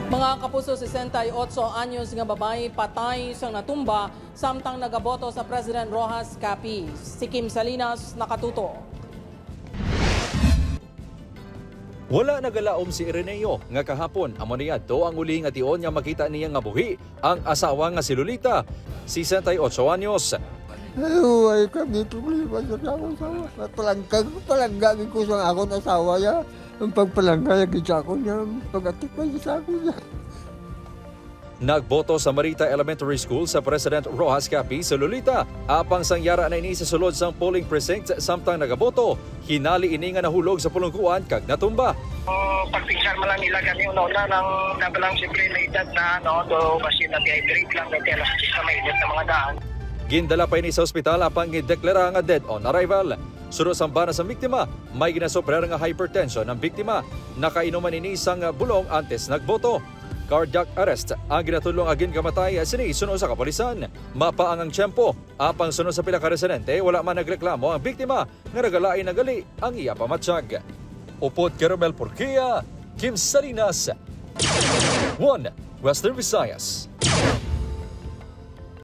Mga kapuso, 68 anyos nga babae patay sa natumba samtang nagaboto sa President Rojas Capiz. Si Kim Salinas nakatuto. Wala nagalaom si Ireneo nga kahapon amo niya do ang uli nga tion nga makita niya nga buhi ang asawa nga si Lolita, 68 anyos. Ay, kami problema sa akong asawa. Palangga ko sa akong asawa niya. Ang pagpalangga niya ko niya, pag-atikman niya sa ako niya. Nagboto sa Marita Elementary School sa President Rojas Capiz sa Lolita. Apang sangyara na ini sa sulod sang polling precinct samtang nagaboto. Hinali ini nga nahulog sa pulungkuan kag natumba. Pagpingsan mo lang nila kami una nang nabalang siyempre na edad na do kasi na-dehydrate lang may telas sa mainit na mga daan. Gindala pa ini sa ospital apang gideklara nga dead on arrival. Sunod ang bana sa biktima, may ginasoprer nga hypertension ng biktima. Nakainuman ini sang bulong antes nagboto. Cardiac arrest ang ginatulong agin kamatay sini sunod sa kapulisan. Mapaang ang tiyempo. Apang sunod sa pila ka residente, wala man nagreklamo ang biktima nga nagalain nagali ang iya pamatsyag. Upod Caramel Porquia, Kim Salinas, 1 Western Visayas.